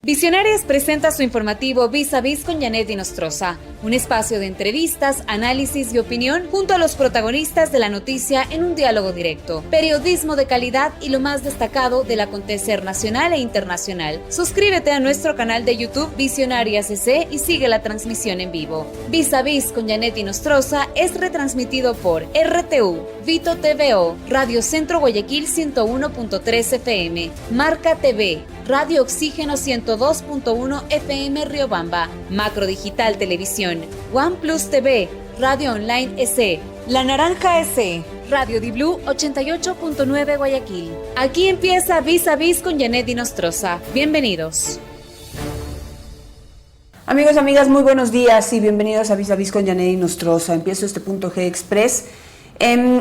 Visionarias presenta su informativo Vis a Vis con Janet Inostroza, un espacio de entrevistas, análisis y opinión junto a los protagonistas de la noticia en un diálogo directo, periodismo de calidad y lo más destacado del acontecer nacional e internacional. Suscríbete a nuestro canal de YouTube Visionarias CC y sigue la transmisión en vivo. Vis a Vis con Janet Inostroza es retransmitido por RTU, Vito TVO, Radio Centro Guayaquil 101.3 FM, Marca TV, Radio Oxígeno 102.1 FM Riobamba, Macro Digital Televisión, OnePlus TV, Radio Online EC, La Naranja EC, Radio Di Blue 88.9 Guayaquil. Aquí empieza Vis a Vis con Janet Inostroza. Bienvenidos. Amigos, amigas, muy buenos días y bienvenidos a Vis con Janet Inostroza. Empiezo este punto G Express.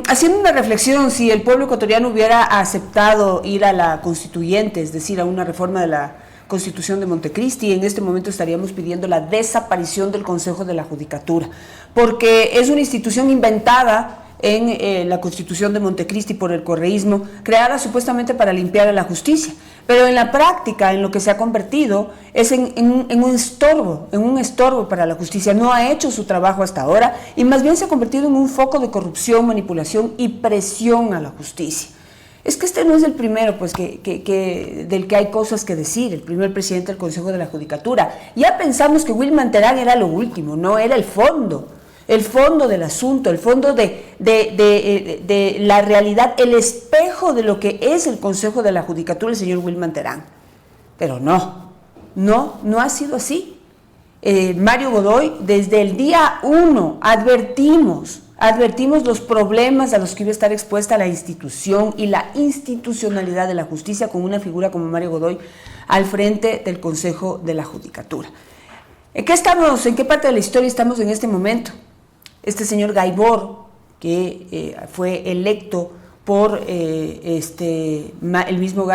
Haciendo una reflexión, si el pueblo ecuatoriano hubiera aceptado ir a la constituyente, es decir, a una reforma de la Constitución de Montecristi, en este momento estaríamos pidiendo la desaparición del Consejo de la Judicatura, porque es una institución inventada en la Constitución de Montecristi por el correísmo, creada supuestamente para limpiar a la justicia, pero en la práctica, en lo que se ha convertido, es en un estorbo para la justicia. No ha hecho su trabajo hasta ahora y más bien se ha convertido en un foco de corrupción, manipulación y presión a la justicia. Es que este no es el primero pues, del que hay cosas que decir, el primer presidente del Consejo de la Judicatura. Ya pensamos que Wilman Terán era lo último, no era el fondo del asunto, el fondo de la realidad, el espejo de lo que es el Consejo de la Judicatura, el señor Wilman Terán. Pero no ha sido así. Mario Godoy, desde el día 1 advertimos los problemas a los que iba a estar expuesta la institución y la institucionalidad de la justicia con una figura como Mario Godoy al frente del Consejo de la Judicatura. ¿En qué estamos? ¿En qué parte de la historia estamos en este momento? Este señor Gaibor, que fue electo por el mismo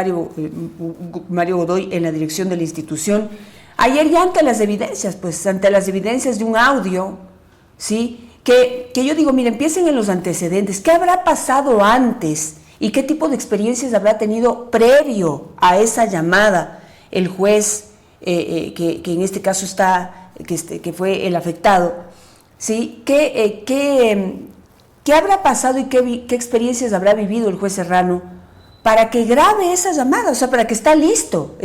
Mario Godoy en la dirección de la institución, ayer ya ante las evidencias de un audio, ¿sí?, que yo digo, miren, empiecen en los antecedentes, ¿qué habrá pasado antes y qué tipo de experiencias habrá tenido previo a esa llamada el juez que en este caso que fue el afectado? ¿Sí? ¿Qué habrá pasado y qué experiencias habrá vivido el juez Serrano para que grabe esa llamada? O sea, para que esté listo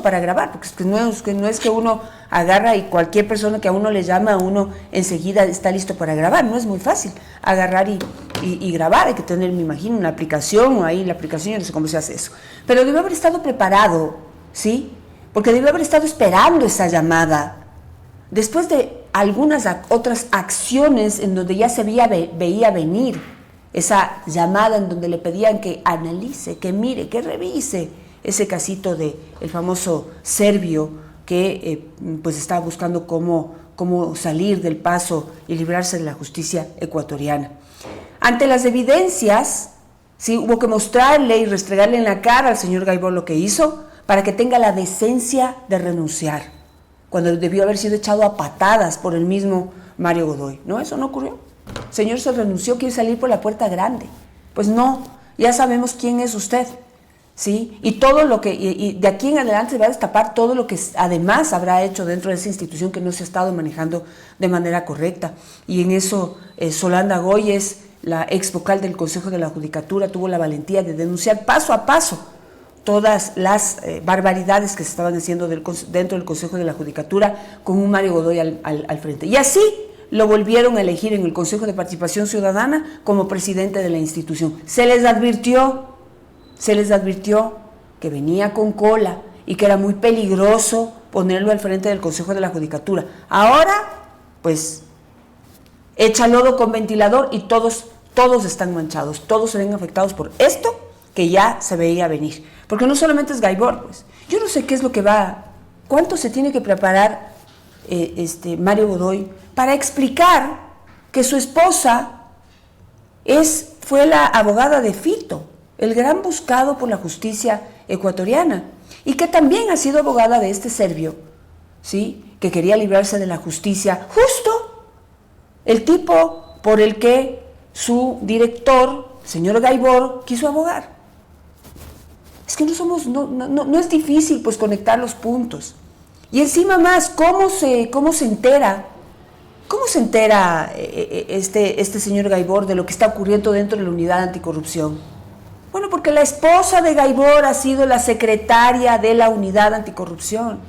para grabar, porque no es que uno agarra y cualquier persona que a uno le llama, a uno enseguida está listo para grabar. No es muy fácil agarrar y grabar, hay que tener, me imagino, una aplicación, o ahí la aplicación, yo no sé cómo se hace eso. Pero debe haber estado preparado, ¿sí? Porque debe haber estado esperando esa llamada. Después de algunas otras acciones en donde ya se veía venir esa llamada, en donde le pedían que analice, que mire, que revise ese casito del famoso serbio que pues estaba buscando cómo salir del paso y librarse de la justicia ecuatoriana. Ante las evidencias, sí, hubo que mostrarle y restregarle en la cara al señor Gaibor lo que hizo para que tenga la decencia de renunciar, cuando debió haber sido echado a patadas por el mismo Mario Godoy. No, eso no ocurrió. El señor se renunció, quiere salir por la puerta grande. Pues no, ya sabemos quién es usted, ¿sí? Y de aquí en adelante se va a destapar todo lo que además habrá hecho dentro de esa institución que no se ha estado manejando de manera correcta. Y en eso Solanda Goyes, la ex vocal del Consejo de la Judicatura, tuvo la valentía de denunciar paso a paso todas las barbaridades que se estaban haciendo dentro del Consejo de la Judicatura con un Mario Godoy al frente. Y así lo volvieron a elegir en el Consejo de Participación Ciudadana como presidente de la institución. Se les advirtió que venía con cola y que era muy peligroso ponerlo al frente del Consejo de la Judicatura. Ahora, pues, echa lodo con ventilador y todos están manchados, todos se ven afectados por esto que ya se veía venir. Porque no solamente es Gaibor, pues. Yo no sé qué es lo que cuánto se tiene que preparar Mario Godoy para explicar que su esposa fue la abogada de Fito, el gran buscado por la justicia ecuatoriana, y que también ha sido abogada de este serbio, ¿sí?, que quería librarse de la justicia, justo el tipo por el que su director, señor Gaibor, quiso abogar. Es que no es difícil pues conectar los puntos. Y encima más, ¿cómo se entera? ¿Cómo se entera este señor Gaibor de lo que está ocurriendo dentro de la unidad anticorrupción? Bueno, porque la esposa de Gaibor ha sido la secretaria de la unidad anticorrupción.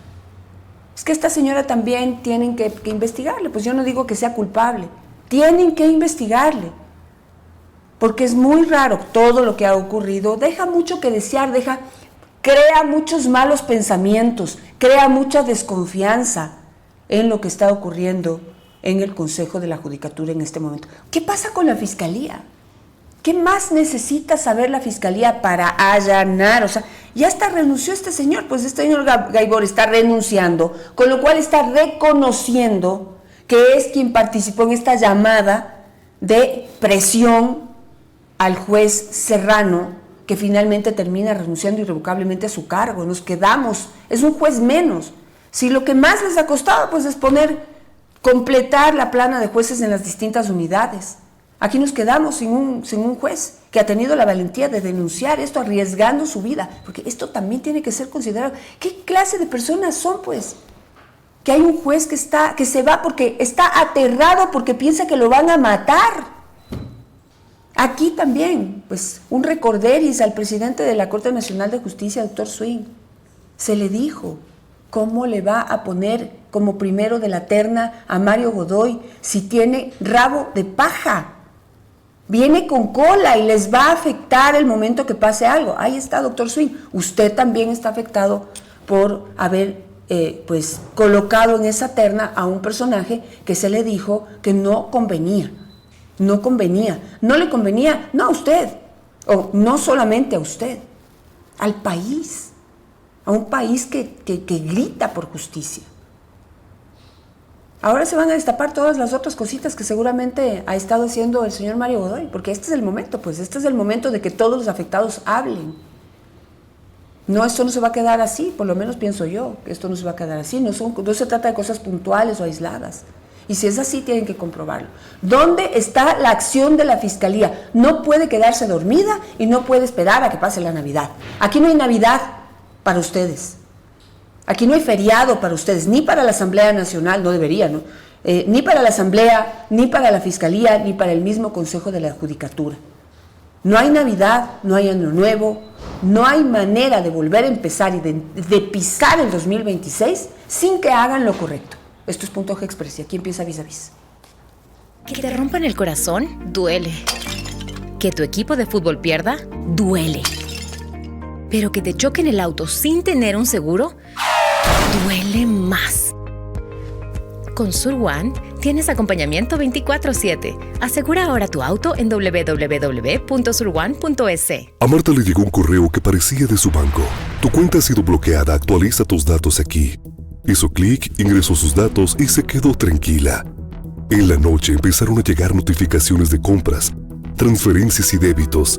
Es que esta señora también tienen que investigarle, pues yo no digo que sea culpable, tienen que investigarle, porque es muy raro todo lo que ha ocurrido, deja mucho que desear, crea muchos malos pensamientos, crea mucha desconfianza en lo que está ocurriendo en el Consejo de la Judicatura en este momento. ¿Qué pasa con la Fiscalía? ¿Qué más necesita saber la Fiscalía para allanar? O sea, ya hasta renunció este señor, pues este señor Gaibor está renunciando, con lo cual está reconociendo que es quien participó en esta llamada de presión al juez Serrano, que finalmente termina renunciando irrevocablemente a su cargo. Nos quedamos, es un juez menos. Si lo que más les ha costado pues es completar la plana de jueces en las distintas unidades. Aquí nos quedamos sin un juez que ha tenido la valentía de denunciar esto arriesgando su vida, porque esto también tiene que ser considerado. ¿Qué clase de personas son, pues? Que hay un juez que se va porque está aterrado, porque piensa que lo van a matar. Aquí también, pues, un recorderis al presidente de la Corte Nacional de Justicia, doctor Swing. Se le dijo cómo le va a poner como primero de la terna a Mario Godoy si tiene rabo de paja. Viene con cola y les va a afectar el momento que pase algo. Ahí está, doctor Swing. Usted también está afectado por haber pues colocado en esa terna a un personaje que se le dijo que no convenía. No le convenía, no a usted, o no solamente a usted, al país, a un país que grita por justicia. Ahora se van a destapar todas las otras cositas que seguramente ha estado haciendo el señor Mario Godoy, porque este es el momento, pues este es el momento de que todos los afectados hablen. No, esto no se va a quedar así, por lo menos pienso yo, que esto no se va a quedar así, no se trata de cosas puntuales o aisladas. Y si es así, tienen que comprobarlo. ¿Dónde está la acción de la Fiscalía? No puede quedarse dormida y no puede esperar a que pase la Navidad. Aquí no hay Navidad para ustedes. Aquí no hay feriado para ustedes, ni para la Asamblea Nacional, no debería, ¿no? Ni para la Asamblea, ni para la Fiscalía, ni para el mismo Consejo de la Judicatura. No hay Navidad, no hay Año Nuevo, no hay manera de volver a empezar y de pisar el 2026 sin que hagan lo correcto. Esto es Punto G Express y aquí empieza Vis a Vis. Que te rompan el corazón, duele. Que tu equipo de fútbol pierda, duele. Pero que te choquen el auto sin tener un seguro, duele más. Con Sur One tienes acompañamiento 24/7. Asegura ahora tu auto en www.surone.es. A Marta le llegó un correo que parecía de su banco. Tu cuenta ha sido bloqueada, actualiza tus datos aquí. Hizo clic, ingresó sus datos y se quedó tranquila. En la noche empezaron a llegar notificaciones de compras, transferencias y débitos.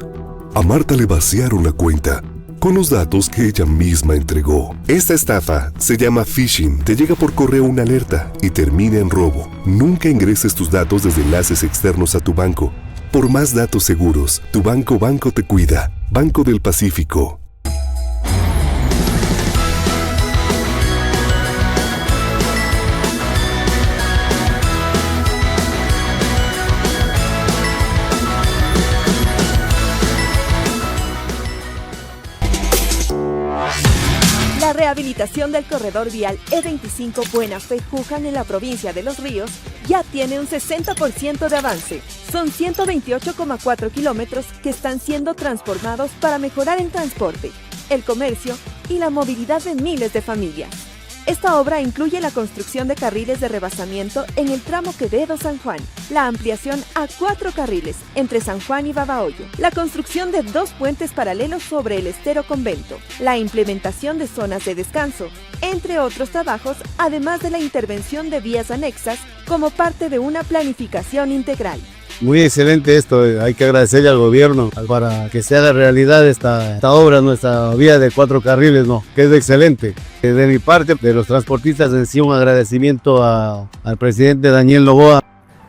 A Marta le vaciaron la cuenta con los datos que ella misma entregó. Esta estafa se llama phishing. Te llega por correo una alerta y termina en robo. Nunca ingreses tus datos desde enlaces externos a tu banco. Por más datos seguros, tu banco te cuida. Banco del Pacífico. La rehabilitación del corredor vial E25 Buena Fe Juján en la provincia de Los Ríos ya tiene un 60% de avance. Son 128,4 kilómetros que están siendo transformados para mejorar el transporte, el comercio y la movilidad de miles de familias. Esta obra incluye la construcción de carriles de rebasamiento en el tramo Quevedo-San Juan, la ampliación a 4 carriles entre San Juan y Babahoyo, la construcción de 2 puentes paralelos sobre el estero Convento, la implementación de zonas de descanso, entre otros trabajos, además de la intervención de vías anexas como parte de una planificación integral. Muy excelente esto, hay que agradecerle al gobierno para que sea de realidad esta obra, nuestra vía de 4 carriles, que es excelente. De mi parte, de los transportistas en sí, un agradecimiento al presidente Daniel Noboa.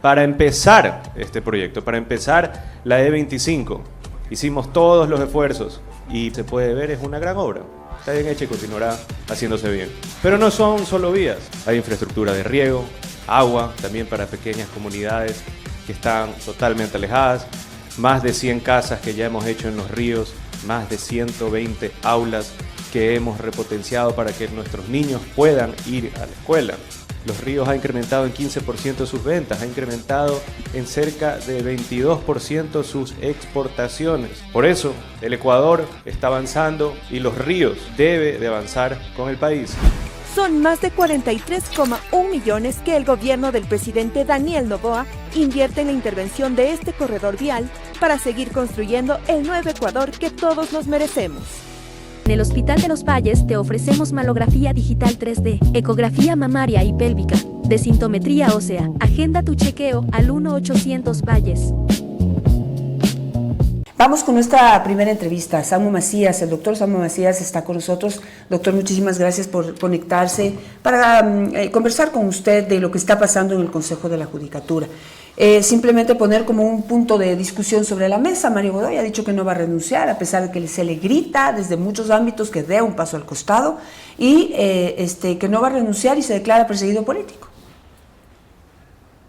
Para empezar este proyecto, para empezar la E25, hicimos todos los esfuerzos y se puede ver, es una gran obra. Está bien hecha y continuará haciéndose bien. Pero no son solo vías, hay infraestructura de riego, agua, también para pequeñas comunidades que están totalmente alejadas, más de 100 casas que ya hemos hecho en los ríos, más de 120 aulas que hemos repotenciado para que nuestros niños puedan ir a la escuela. Los Ríos ha incrementado en 15% sus ventas, ha incrementado en cerca de 22% sus exportaciones. Por eso, el Ecuador está avanzando y Los Ríos debe de avanzar con el país. Son más de 43,1 millones que el gobierno del presidente Daniel Noboa invierte en la intervención de este corredor vial para seguir construyendo el nuevo Ecuador que todos nos merecemos. En el Hospital de los Valles te ofrecemos mamografía digital 3D, ecografía mamaria y pélvica, desintometría ósea. Agenda tu chequeo al 1-800 Valles. Vamos con nuestra primera entrevista. Samu Macías, el doctor Samu Macías está con nosotros. Doctor, muchísimas gracias por conectarse para conversar con usted de lo que está pasando en el Consejo de la Judicatura. Simplemente poner como un punto de discusión sobre la mesa. Mario Godoy ha dicho que no va a renunciar, a pesar de que se le grita desde muchos ámbitos que dé un paso al costado y que no va a renunciar y se declara perseguido político.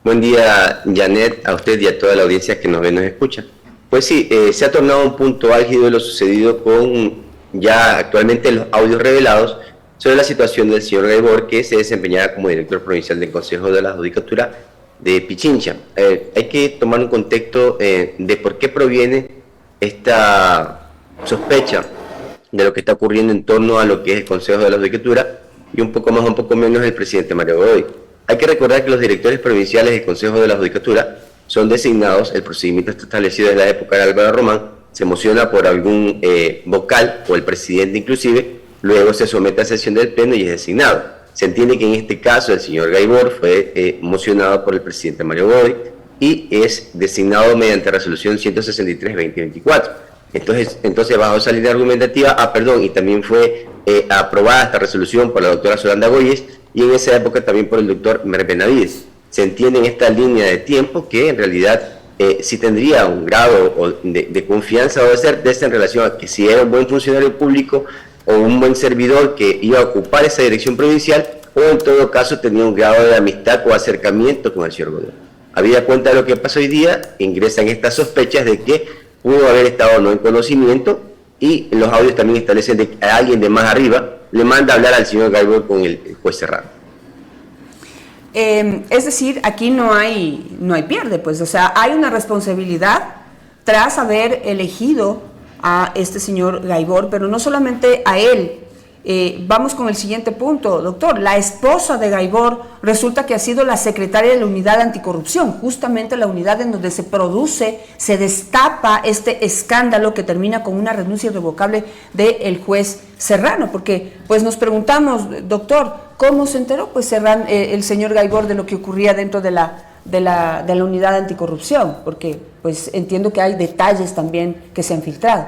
Buen día, Janet, a usted y a toda la audiencia que nos ve y nos escucha. Pues sí, se ha tornado un punto álgido de lo sucedido con ya actualmente los audios revelados sobre la situación del señor Gaibor, que se desempeñaba como director provincial del Consejo de la Judicatura de Pichincha. Hay que tomar un contexto de por qué proviene esta sospecha de lo que está ocurriendo en torno a lo que es el Consejo de la Judicatura y un poco más o un poco menos el presidente Mario Godoy. Hay que recordar que los directores provinciales del Consejo de la Judicatura son designados, el procedimiento está establecido desde la época de Álvaro Román, se emociona por algún vocal o el presidente inclusive, luego se somete a sesión del pleno y es designado. Se entiende que en este caso el señor Gaibor fue mocionado por el presidente Mario Godoy y es designado mediante resolución 163-2024. Entonces bajo esa línea argumentativa, y también fue aprobada esta resolución por la doctora Solanda Goyes y en esa época también por el doctor Mer Benavides. Se entiende en esta línea de tiempo que en realidad sí tendría un grado de confianza o de certeza en relación a que si era un buen funcionario público o un buen servidor que iba a ocupar esa dirección provincial, o en todo caso tenía un grado de amistad o acercamiento con el señor Godoy. Habida cuenta de lo que pasa hoy día, ingresan estas sospechas de que pudo haber estado no en conocimiento, y los audios también establecen de que alguien de más arriba le manda a hablar al señor Gaibor con el juez Serrano. Es decir, aquí no hay pierde, pues, o sea, hay una responsabilidad tras haber elegido a este señor Gaibor, pero no solamente a él. Vamos con el siguiente punto, doctor. La esposa de Gaibor resulta que ha sido la secretaria de la unidad anticorrupción, justamente la unidad en donde se destapa este escándalo que termina con una renuncia irrevocable del juez Serrano, porque pues nos preguntamos, doctor, ¿cómo se enteró pues el señor Gaibor de lo que ocurría dentro de la unidad anticorrupción? Porque pues entiendo que hay detalles también que se han filtrado.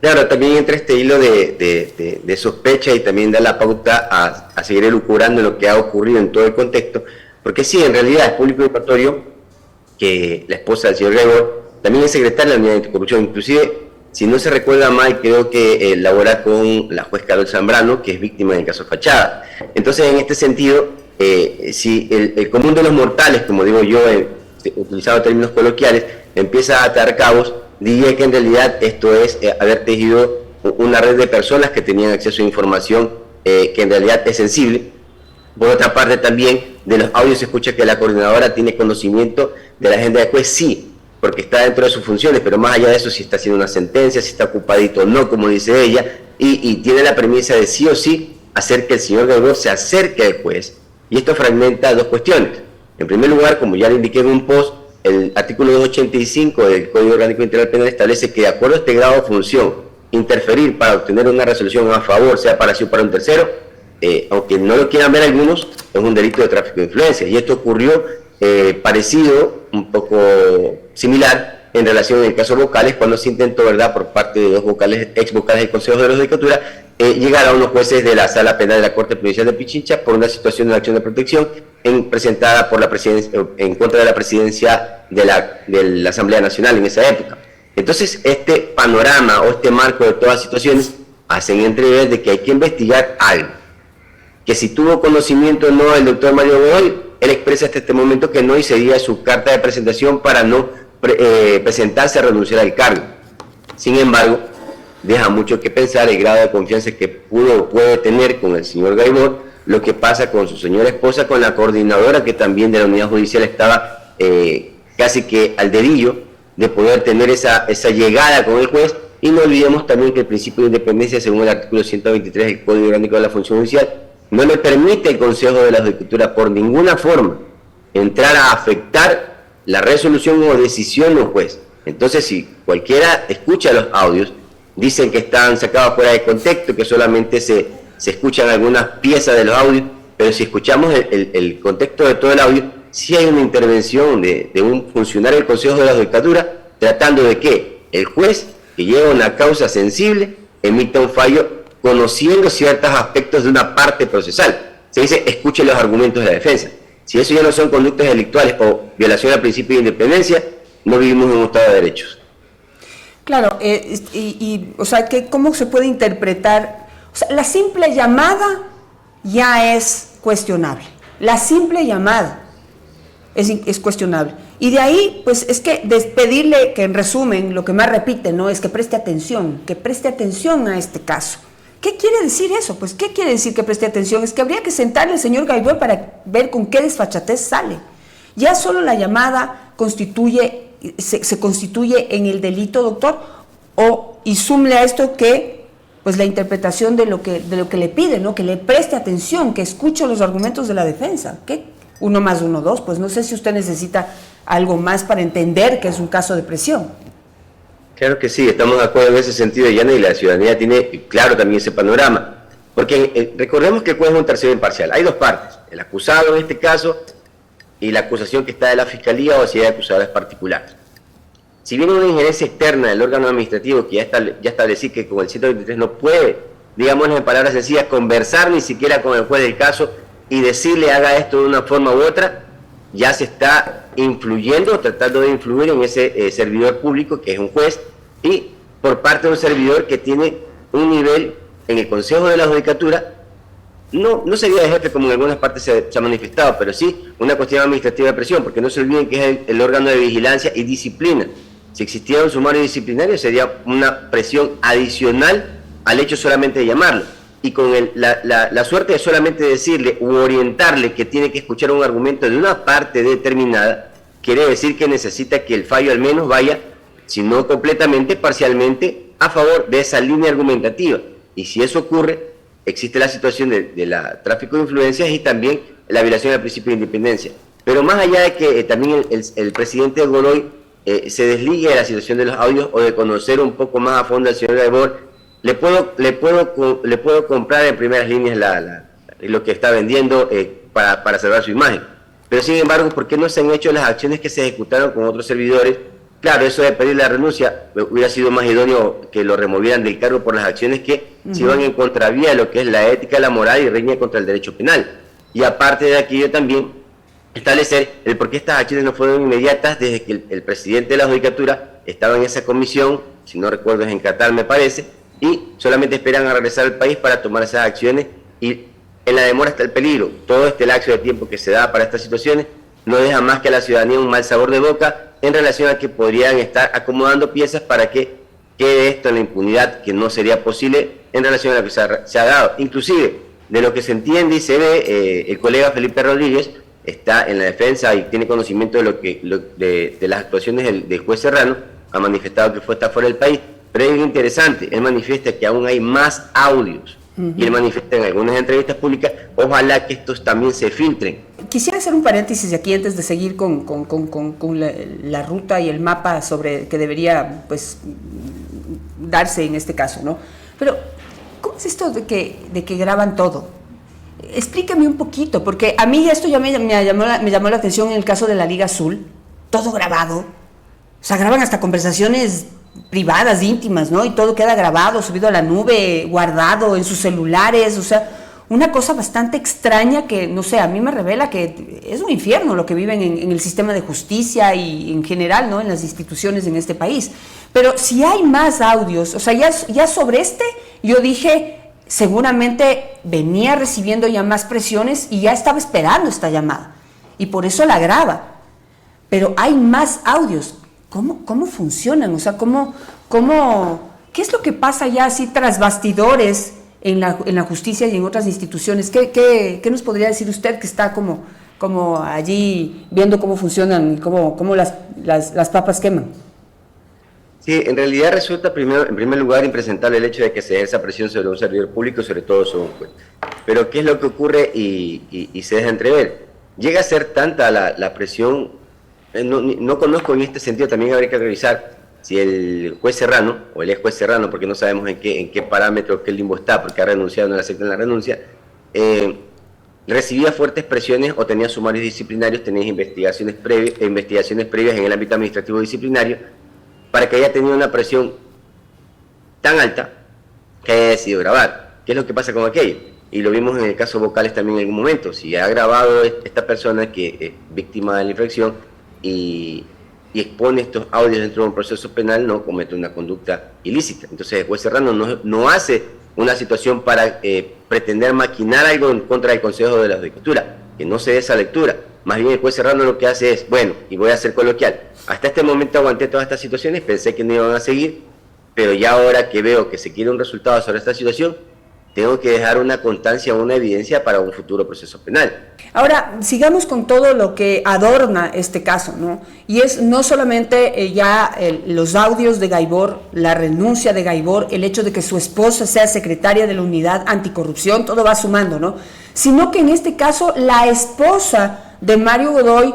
Claro, también entra este hilo de sospecha y también da la pauta a seguir elucubrando lo que ha ocurrido en todo el contexto, porque sí, en realidad es público y notorio que la esposa del señor Gaibor también es secretaria de la unidad anticorrupción, inclusive, si no se recuerda mal, creo que labora con la juez Carol Zambrano, que es víctima del caso Fachada. Entonces, en este sentido, si el común de los mortales, como digo yo, utilizado términos coloquiales, empieza a atar cabos, diría que en realidad esto es haber tejido una red de personas que tenían acceso a información que en realidad es sensible. Por otra parte también, de los audios se escucha que la coordinadora tiene conocimiento de la agenda de juez, sí, porque está dentro de sus funciones, pero más allá de eso, si está haciendo una sentencia, si está ocupadito o no, como dice ella, y tiene la premisa de sí o sí hacer que el señor Gaibor se acerque al juez. Y esto fragmenta dos cuestiones. En primer lugar, como ya le indiqué en un post, el artículo 285 del Código Orgánico Integral Penal establece que de acuerdo a este grado de función, interferir para obtener una resolución a favor, sea para sí o para un tercero, aunque no lo quieran ver algunos, es un delito de tráfico de influencias. Y esto ocurrió parecido, un poco similar, en relación en el caso Vocales, cuando se intentó, ¿verdad?, por parte de dos vocales, ex vocales del Consejo de la Judicatura, llegar a unos jueces de la Sala Penal de la Corte Provincial de Pichincha por una situación de acción de protección presentada por la presidencia, en contra de la presidencia de la Asamblea Nacional en esa época. Entonces, este panorama o este marco de todas las situaciones hacen entrever de que hay que investigar algo. Que si tuvo conocimiento o no el doctor Mario Godoy, él expresa hasta este momento que no, y sería su carta de presentación para no presentarse a renunciar al cargo. Sin embargo, deja mucho que pensar el grado de confianza que puede tener con el señor Gaibor, lo que pasa con su señora esposa, con la coordinadora que también de la unidad judicial estaba casi que al dedillo de poder tener esa llegada con el juez. Y no olvidemos también que el principio de independencia, según el artículo 123 del Código Orgánico de la Función Judicial, no le permite al Consejo de la Judicatura por ninguna forma entrar a afectar la resolución o decisión de un juez. Entonces, si cualquiera escucha los audios, dicen que están sacados fuera de contexto, que solamente se escuchan algunas piezas de los audios, pero si escuchamos el contexto de todo el audio, sí hay una intervención de un funcionario del Consejo de la Judicatura tratando de que el juez que lleva una causa sensible emita un fallo conociendo ciertos aspectos de una parte procesal. Se dice, escuche los argumentos de la defensa. Si eso ya no son conductas delictuales o violación al principio de independencia, no vivimos en un Estado de derechos. Claro, o sea, ¿cómo se puede interpretar? O sea, la simple llamada ya es cuestionable. La simple llamada es cuestionable. Y de ahí, pues, es que despedirle, que en resumen, lo que más repite, ¿no?, es que preste atención a este caso. ¿Qué quiere decir eso? Pues, ¿qué quiere decir que preste atención? Es que habría que sentarle al señor Gaibor para ver con qué desfachatez sale. Ya solo la llamada se constituye en el delito, doctor, y súmele a esto que, pues, la interpretación de lo que le pide, ¿no?, que le preste atención, que escuche los argumentos de la defensa. ¿Qué? 1 más 1, 2, pues no sé si usted necesita algo más para entender que es un caso de presión. Claro que sí, estamos de acuerdo en ese sentido, Yana, y la ciudadanía tiene claro también ese panorama. Porque recordemos que el juez es un tercero imparcial. Hay dos partes, el acusado en este caso y la acusación que está de la Fiscalía o si hay acusadores particulares. Si viene una injerencia externa del órgano administrativo que ya establecí que con el 123 no puede, digamos en palabras sencillas, conversar ni siquiera con el juez del caso y decirle haga esto de una forma u otra, ya se está influyendo, tratando de influir en ese servidor público que es un juez, y por parte de un servidor que tiene un nivel en el Consejo de la Judicatura, no sería de jefe como en algunas partes se ha manifestado, pero sí una cuestión administrativa de presión, porque no se olviden que es el órgano de vigilancia y disciplina. Si existiera un sumario disciplinario sería una presión adicional al hecho solamente de llamarlo. Y con la suerte de solamente decirle u orientarle que tiene que escuchar un argumento de una parte determinada, quiere decir que necesita que el fallo al menos vaya, si no completamente, parcialmente, a favor de esa línea argumentativa. Y si eso ocurre, existe la situación de la tráfico de influencias y también la violación del principio de independencia. Pero más allá de que también el presidente Godoy se desligue de la situación de los audios o de conocer un poco más a fondo al señor Gaibor, le puedo comprar en primeras líneas lo que está vendiendo para salvar su imagen. Pero sin embargo, ¿por qué no se han hecho las acciones que se ejecutaron con otros servidores? Claro, eso de pedir la renuncia hubiera sido más idóneo que lo removieran del cargo por las acciones que se iban en contravía de lo que es la ética, la moral y riña contra el derecho penal. Y aparte de aquello también, establecer el por qué estas acciones no fueron inmediatas desde que el presidente de la Judicatura estaba en esa comisión, si no recuerdo es en Qatar me parece, y solamente esperan a regresar al país para tomar esas acciones, y en la demora está el peligro. Todo este lapso de tiempo que se da para estas situaciones no deja más que a la ciudadanía un mal sabor de boca en relación a que podrían estar acomodando piezas para que quede esto en la impunidad, que no sería posible en relación a lo que se ha dado. Inclusive, de lo que se entiende y se ve, el colega Felipe Rodríguez está en la defensa y tiene conocimiento de las actuaciones del juez Serrano, ha manifestado que está fuera del país. Pero es interesante, él manifiesta que aún hay más audios, y él manifiesta en algunas entrevistas públicas, ojalá que estos también se filtren. Quisiera hacer un paréntesis aquí antes de seguir con la ruta y el mapa sobre que debería, pues, darse en este caso, ¿no? Pero, ¿cómo es esto de que graban todo? Explíqueme un poquito, porque a mí esto ya me llamó la atención en el caso de la Liga Azul, todo grabado, o sea, graban hasta conversaciones privadas, íntimas, ¿no? Y todo queda grabado, subido a la nube, guardado en sus celulares, o sea, una cosa bastante extraña que, no sé, a mí me revela que es un infierno lo que viven en el sistema de justicia y en general, ¿no?, en las instituciones en este país. Pero si hay más audios, o sea, ya sobre yo dije, seguramente venía recibiendo ya más presiones y ya estaba esperando esta llamada, y por eso la graba. Pero hay más audios. ¿Cómo funcionan? O sea, ¿qué es lo que pasa ya así tras bastidores en la justicia y en otras instituciones? ¿Qué nos podría decir usted, que está como allí viendo cómo funcionan y cómo las papas queman? Sí, en realidad resulta en primer lugar impresentable el hecho de que se ejerza presión sobre un servidor público, sobre todo sobre un juez. Pero ¿qué es lo que ocurre y se deja entrever? Llega a ser tanta la presión, no conozco en este sentido, también habría que revisar si el juez Serrano, o el ex juez Serrano, porque no sabemos en qué parámetro, qué limbo está, porque ha renunciado, no le aceptan la renuncia, recibía fuertes presiones o tenía sumarios disciplinarios, tenía investigaciones previas en el ámbito administrativo disciplinario, para que haya tenido una presión tan alta que haya decidido grabar. ¿Qué es lo que pasa con aquello? Y lo vimos en el caso Vocales también en algún momento. Si ha grabado esta persona que es víctima de la infracción y expone estos audios dentro de un proceso penal, no comete una conducta ilícita. Entonces el juez Serrano no hace una situación para pretender maquinar algo en contra del Consejo de la Judicatura, que no se dé esa lectura. Más bien el juez Serrano lo que hace es, bueno, y voy a ser coloquial, hasta este momento aguanté todas estas situaciones, pensé que no iban a seguir, pero ya ahora que veo que se quiere un resultado sobre esta situación, tengo que dejar una constancia, una evidencia para un futuro proceso penal. Ahora, sigamos con todo lo que adorna este caso, ¿no? Y es no solamente los audios de Gaibor, la renuncia de Gaibor, el hecho de que su esposa sea secretaria de la Unidad Anticorrupción, todo va sumando, ¿no? Sino que en este caso la esposa de Mario Godoy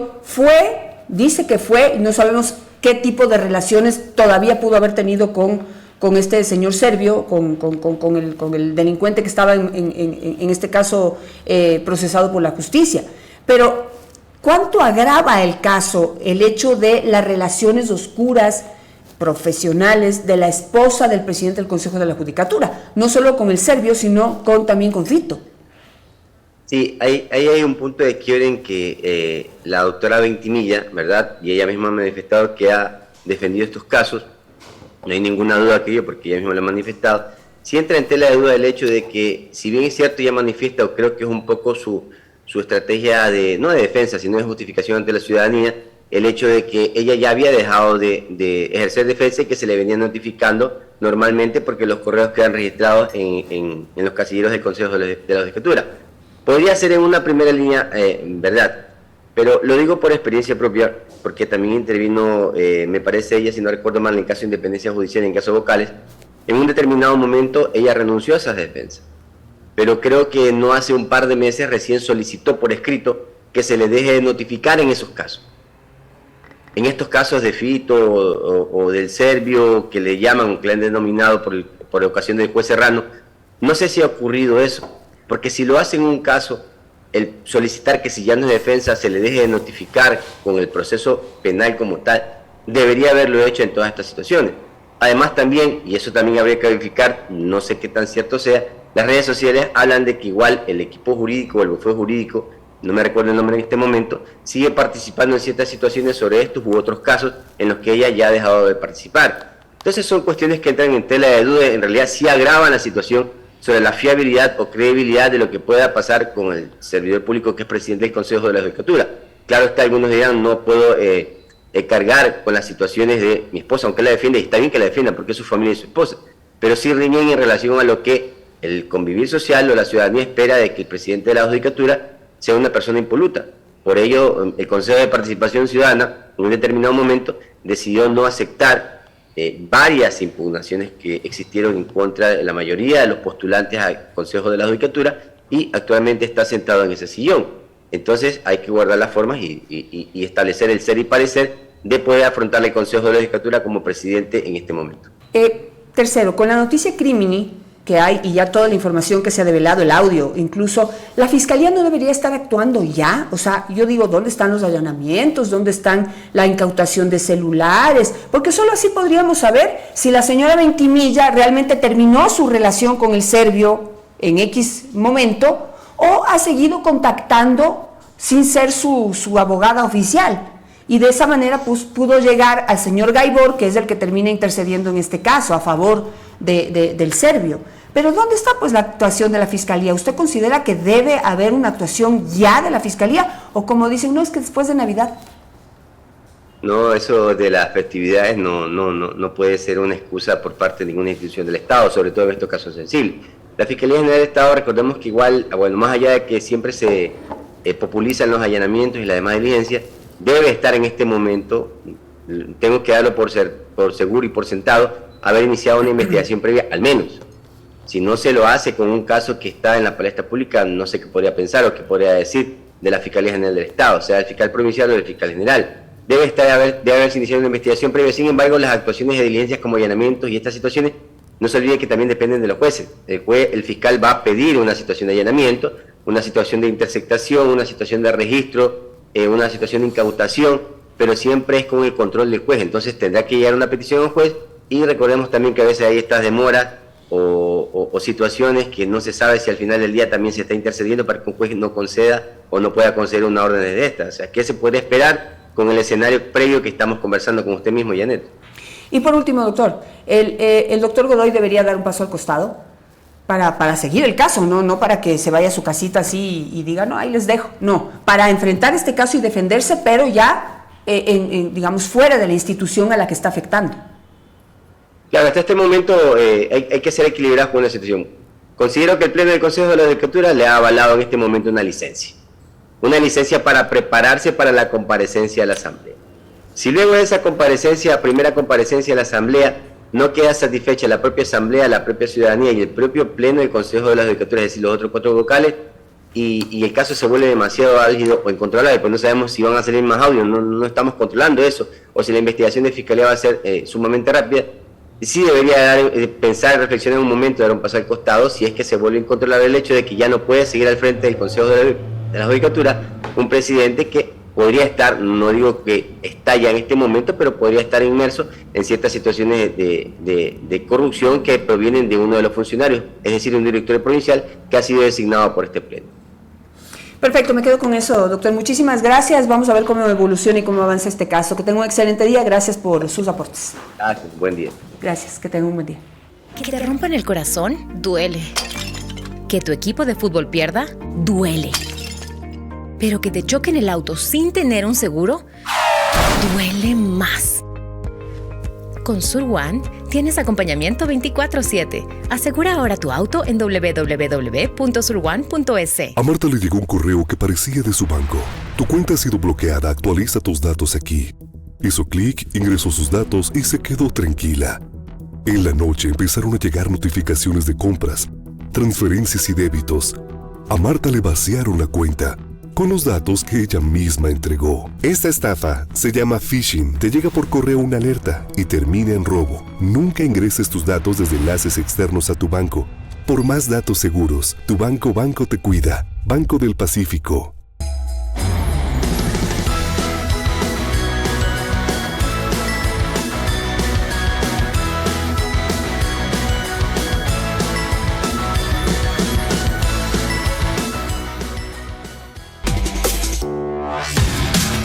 dice que fue, y no sabemos qué tipo de relaciones todavía pudo haber tenido con este señor Servio, con el delincuente que estaba en este caso procesado por la justicia. Pero ¿cuánto agrava el caso el hecho de las relaciones oscuras profesionales de la esposa del presidente del Consejo de la Judicatura? No solo con el Servio, sino también con Fito. Sí, ahí hay un punto de quiebre en que la doctora Ventimilla, ¿verdad?, y ella misma ha manifestado que ha defendido estos casos. No hay ninguna duda que porque ella misma lo ha manifestado. Sí entra en tela de duda el hecho de que, si bien es cierto, ella manifiesta, o creo que es un poco su estrategia no de defensa, sino de justificación ante la ciudadanía, el hecho de que ella ya había dejado de ejercer defensa y que se le venía notificando normalmente porque los correos quedan registrados en los casilleros del Consejo de la Judicatura. Podría ser en una primera línea, verdad, pero lo digo por experiencia propia, porque también intervino, me parece ella, si no recuerdo mal, en el caso de independencia judicial y en casos Vocales. En un determinado momento ella renunció a esas defensas, pero creo que no hace un par de meses recién solicitó por escrito que se le deje de notificar en esos casos. En estos casos de Fito o del Servio, que le llaman, o que le han denominado por ocasión del juez Serrano, no sé si ha ocurrido eso, porque si lo hace en un caso, el solicitar que si ya no es defensa se le deje de notificar con el proceso penal como tal, debería haberlo hecho en todas estas situaciones. Además también, y eso también habría que verificar, no sé qué tan cierto sea, las redes sociales hablan de que igual el equipo jurídico o el bufete jurídico, no me recuerdo el nombre en este momento, sigue participando en ciertas situaciones sobre estos u otros casos en los que ella ya ha dejado de participar. Entonces son cuestiones que entran en tela de duda, en realidad sí agravan la situación sobre la fiabilidad o credibilidad de lo que pueda pasar con el servidor público que es presidente del Consejo de la Judicatura. Claro está, algunos dirán, no puedo cargar con las situaciones de mi esposa, aunque la defienda, y está bien que la defienda porque es su familia y su esposa, pero sí riñen en relación a lo que el convivir social o la ciudadanía espera de que el presidente de la Judicatura sea una persona impoluta. Por ello, el Consejo de Participación Ciudadana, en un determinado momento, decidió no aceptar varias impugnaciones que existieron en contra de la mayoría de los postulantes al Consejo de la Judicatura, y actualmente está sentado en ese sillón. Entonces hay que guardar las formas y establecer el ser y parecer de poder afrontar el Consejo de la Judicatura como presidente en este momento. Tercero, con la noticia Crimini que hay y ya toda la información que se ha develado, el audio, incluso, la Fiscalía no debería estar actuando ya. O sea, yo digo, ¿dónde están los allanamientos? ¿Dónde están la incautación de celulares? Porque solo así podríamos saber si la señora Ventimilla realmente terminó su relación con el Servio en X momento o ha seguido contactando sin ser su abogada oficial. Y de esa manera pues, pudo llegar al señor Gaibor, que es el que termina intercediendo en este caso a favor del serbio. Pero ¿dónde está pues la actuación de la Fiscalía? ¿Usted considera que debe haber una actuación ya de la Fiscalía? O como dicen, no, es que después de Navidad. No, eso de las festividades no puede ser una excusa por parte de ninguna institución del Estado, sobre todo en estos casos sensibles. La Fiscalía General del Estado, recordemos que igual, bueno, más allá de que siempre se populizan los allanamientos y la demás diligencia, debe estar en este momento, tengo que darlo por seguro y por sentado, haber iniciado una investigación previa, al menos. Si no se lo hace con un caso que está en la palestra pública, no sé qué podría pensar o qué podría decir de la Fiscalía General del Estado, sea el fiscal provincial o el fiscal general. Debe haberse iniciado una investigación previa. Sin embargo, las actuaciones de diligencias como allanamientos y estas situaciones, no se olvide que también dependen de los jueces. El fiscal va a pedir una situación de allanamiento, una situación de interceptación, una situación de registro, una situación de incautación, pero siempre es con el control del juez. Entonces tendrá que llegar una petición al juez, y recordemos también que a veces hay estas demoras o situaciones que no se sabe si al final del día también se está intercediendo para que un juez no conceda o no pueda conceder una orden de estas. O sea, ¿qué se puede esperar con el escenario previo que estamos conversando con usted mismo, Janet? Y por último, doctor, el doctor Godoy debería dar un paso al costado para seguir el caso, no para que se vaya a su casita así y diga, no, ahí les dejo. No, para enfrentar este caso y defenderse, pero ya, digamos, fuera de la institución a la que está afectando. Claro, hasta este momento hay que ser equilibrados con la situación. Considero que el Pleno del Consejo de la Judicatura le ha avalado en este momento una licencia para prepararse para la comparecencia a la Asamblea. Si luego de esa comparecencia, primera comparecencia a la Asamblea, no queda satisfecha la propia Asamblea, la propia ciudadanía y el propio Pleno del Consejo de la Judicatura, es decir, los otros 4 vocales, y el caso se vuelve demasiado álgido o incontrolable, pues no sabemos si van a salir más audios, no estamos controlando eso, o si la investigación de Fiscalía va a ser sumamente rápida. Sí debería pensar, reflexionar un momento, dar un paso al costado, si es que se vuelve incontrolable el hecho de que ya no puede seguir al frente del Consejo de la Judicatura un presidente que podría estar, no digo que está ya en este momento, pero podría estar inmerso en ciertas situaciones de corrupción que provienen de uno de los funcionarios, es decir, un director provincial que ha sido designado por este Pleno. Perfecto, me quedo con eso, doctor. Muchísimas gracias. Vamos a ver cómo evoluciona y cómo avanza este caso. Que tenga un excelente día. Gracias por sus aportes. Gracias, buen día. Gracias, que tenga un buen día. Que te rompan el corazón, duele. Que tu equipo de fútbol pierda, duele. Pero que te choquen el auto sin tener un seguro, duele más. Con Sur One tienes acompañamiento 24/7. Asegura ahora tu auto en www.surone.es. A Marta le llegó un correo que parecía de su banco. Tu cuenta ha sido bloqueada, actualiza tus datos aquí. Hizo clic, ingresó sus datos y se quedó tranquila. En la noche empezaron a llegar notificaciones de compras, transferencias y débitos. A Marta le vaciaron la cuenta con los datos que ella misma entregó. Esta estafa se llama phishing. Te llega por correo una alerta y termina en robo. Nunca ingreses tus datos desde enlaces externos a tu banco. Por más datos seguros, tu banco te cuida. Banco del Pacífico.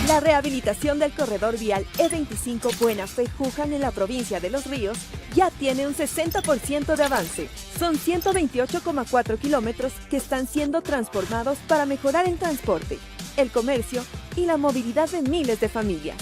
La rehabilitación del corredor vial E25 Buena Fe Juján en la provincia de Los Ríos ya tiene un 60% de avance. Son 128,4 kilómetros que están siendo transformados para mejorar el transporte, el comercio y la movilidad de miles de familias.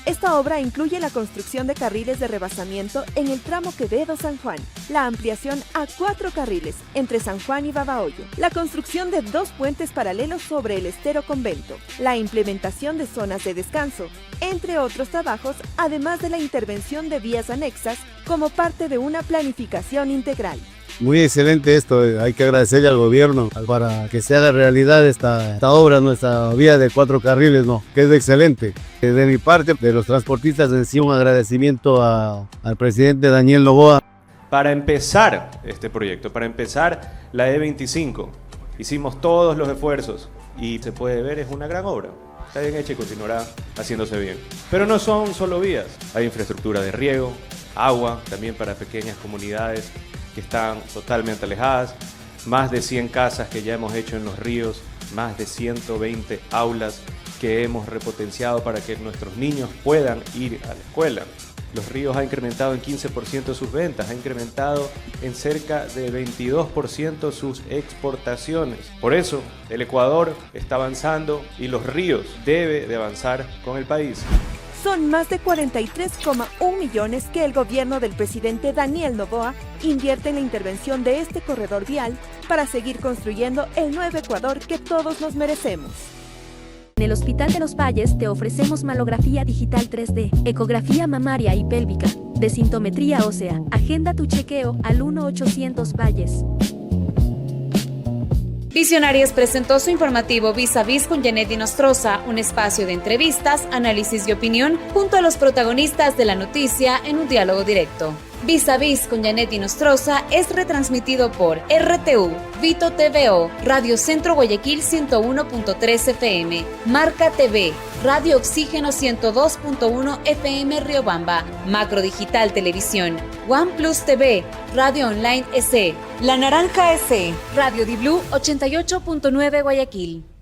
Esta obra incluye la construcción de carriles de rebasamiento en el tramo Quevedo-San Juan, la ampliación a 4 carriles entre San Juan y Babahoyo, la construcción de 2 puentes paralelos sobre el Estero Convento, la implementación de zonas de descanso, entre otros trabajos, además de la intervención de vías anexas como parte de una planificación integral. Muy excelente esto, hay que agradecerle al gobierno para que se haga realidad esta obra, nuestra vía de 4 carriles, que es excelente. De mi parte, de los transportistas en sí, un agradecimiento al presidente Daniel Noboa. Para empezar este proyecto, para empezar la E25, hicimos todos los esfuerzos y se puede ver, es una gran obra. Está bien hecha y continuará haciéndose bien. Pero no son solo vías, hay infraestructura de riego, agua, también para pequeñas comunidades que están totalmente alejadas, más de 100 casas que ya hemos hecho en los ríos más de 120 aulas que hemos repotenciado para que nuestros niños puedan ir a la escuela. Los Ríos ha incrementado en 15% sus ventas, ha incrementado en cerca de 22% sus exportaciones. Por eso, el Ecuador está avanzando y Los Ríos debe de avanzar con el país. Son más de 43,1 millones que el gobierno del presidente Daniel Noboa invierte en la intervención de este corredor vial para seguir construyendo el nuevo Ecuador que todos nos merecemos. En el Hospital de los Valles te ofrecemos mamografía digital 3D, ecografía mamaria y pélvica, desintometría ósea. Agenda tu chequeo al 1-800 Valles. Visionarias presentó su informativo Vis a Vis con Janet Nostroza, un espacio de entrevistas, análisis y opinión junto a los protagonistas de la noticia en un diálogo directo. Vis a Vis con Janet Nostroza es retransmitido por RTU, Vito TVO, Radio Centro Guayaquil 101.3 FM, Marca TV, Radio Oxígeno 102.1 FM Riobamba, Macro Digital Televisión, OnePlus TV, Radio Online SE, La Naranja SE, Radio Di Blue 88.9 Guayaquil.